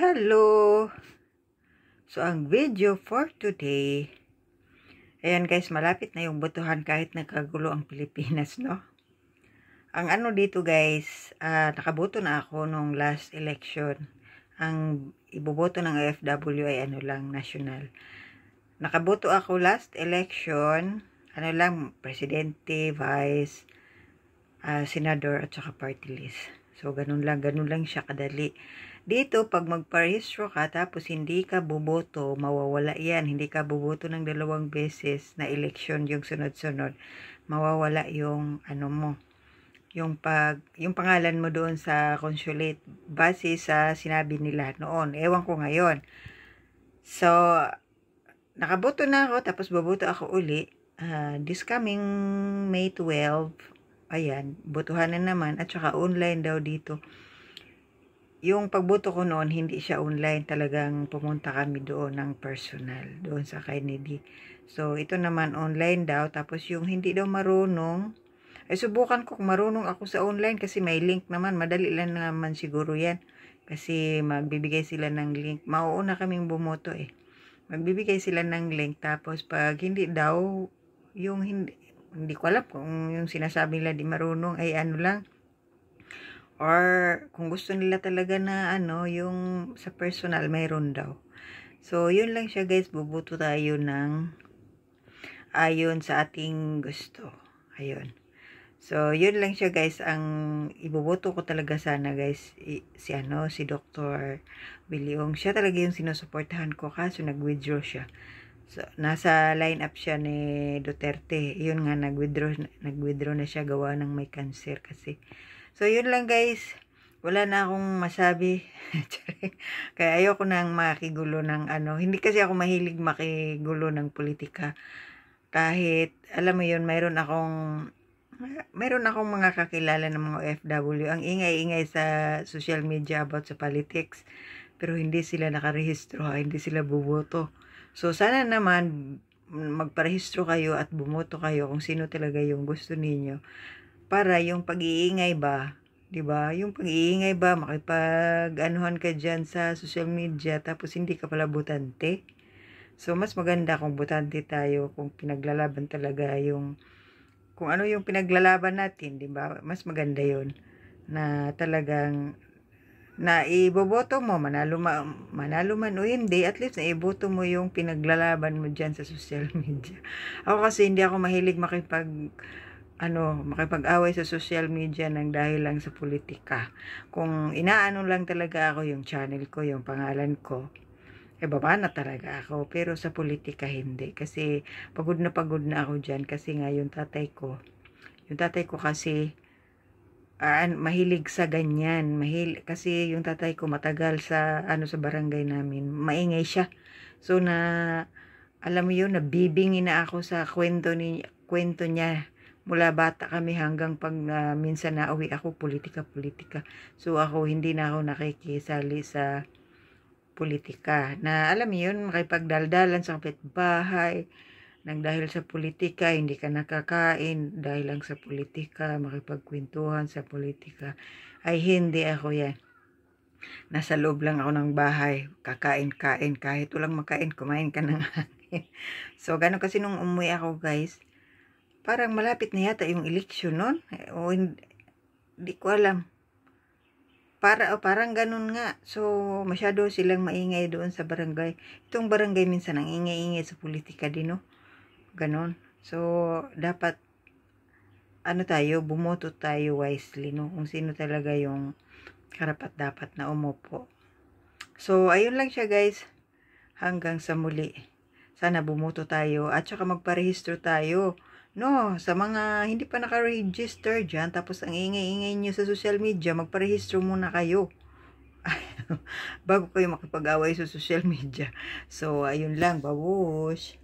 Hello! So, ang video for today, ayan guys, malapit na yung botohan kahit nagkagulo ang Pilipinas, no? Ang ano dito guys, nakaboto na ako nung last election. Ang iboboto ng OFW ay ano lang, national. Nakaboto ako last election, ano lang, presidente, vice, senador at saka party list. So, ganun lang siya kadali. Dito, pag magparehistro ka, tapos hindi ka boboto, mawawala yan. Hindi ka boboto ng 2 beses na eleksyon yung sunod-sunod. Mawawala yung, ano mo, yung pangalan mo doon sa consulate, base sa sinabi nila noon. Ewan ko ngayon. So, nakaboto na ako, tapos boboto ako uli. This coming May 12, ayan, botohan na naman, at saka online daw dito. Yung pagboto ko noon, hindi siya online. Talagang pumunta kami doon ng personal, doon sa Kennedy. So, ito naman online daw. Tapos yung hindi daw marunong, ay subukan ko kung marunong ako sa online kasi may link naman. Madali lang naman siguro yan. Kasi magbibigay sila ng link. Mauuna kaming bumoto eh. Magbibigay sila ng link. Tapos pag hindi daw, yung hindi ko alam kung yung sinasabi nila di marunong ay ano lang. Or kung gusto nila talaga na ano, yung sa personal, mayroon daw. So, yun lang siya guys. Bubuto tayo ng ayon sa ating gusto. Ayun. So, yun lang siya guys. Ang ibuboto ko talaga sana guys, si Dr. Williong. Siya talaga yung sinusuportahan ko. Kaso nag-withdraw siya. So, nasa line-up siya ni Duterte. Yun nga, nag-withdraw na siya gawa ng may cancer kasi. So, yun lang guys. Wala na akong masabi. Kaya ayoko nang makigulo ng ano. Hindi kasi ako mahilig makigulo ng politika. Kahit, alam mo yun, mayroon akong mga kakilala ng mga OFW. Ang ingay-ingay sa social media about sa politics. Pero hindi sila nakarehistro, hindi sila buboto. So, sana naman magparehistro kayo at bumoto kayo kung sino talaga yung gusto ninyo. Para yung pag-iingay ba, 'di ba? Yung pag-iingay ba, makipag-anuhan ka diyan sa social media tapos hindi ka pala botante. So, mas maganda kung botante tayo, kung pinaglalaban talaga yung kung ano yung pinaglalaban natin, 'di ba? Mas maganda 'yon na talagang na iboboto mo, manalo man o hindi, at least na iboto mo yung pinaglalaban mo dyan sa social media. Ako kasi hindi ako mahilig makipag-away sa social media ng dahil lang sa politika. Kung inaano lang talaga ako yung channel ko, yung pangalan ko, baba na talaga ako. Pero sa politika hindi. Kasi pagod na ako dyan. Kasi nga yung tatay ko kasi, mahilig sa ganyan. Kasi yung tatay ko matagal sa barangay namin. Maingay siya. So alam mo yun, nabibingi na ako sa kwento niya. Mula bata kami hanggang pag minsan na uwi ako, politika. So ako, hindi na ako nakikisali sa politika. Na alam mo yun, makipagdaldalan sa kapitbahay. Nang dahil sa politika, hindi ka nakakain. Dahil lang sa politika, makipagkwentuhan sa politika. Ay hindi ako yan. Nasa loob lang ako ng bahay. Kakain-kain. Kahit walang makain, kumain ka ng hangin. So gano'n kasi nung umuwi ako guys, parang malapit na yata yung eleksyon nun. O hindi ko alam. Parang ganun nga. So, masyado silang maingay doon sa barangay. Itong barangay minsan ang ingay-ingay sa politika din, no? Ganun. So, dapat, bumoto tayo wisely, no? Kung sino talaga yung karapat-dapat na umupo. So, ayun lang siya, guys. Hanggang sa muli. Sana bumoto tayo at saka magparehistro tayo. No, sa mga hindi pa naka-register dyan, tapos ang ingay-ingay nyo sa social media, magparehistro muna kayo. Bago kayo makipag-away sa social media. So, ayun lang, babush.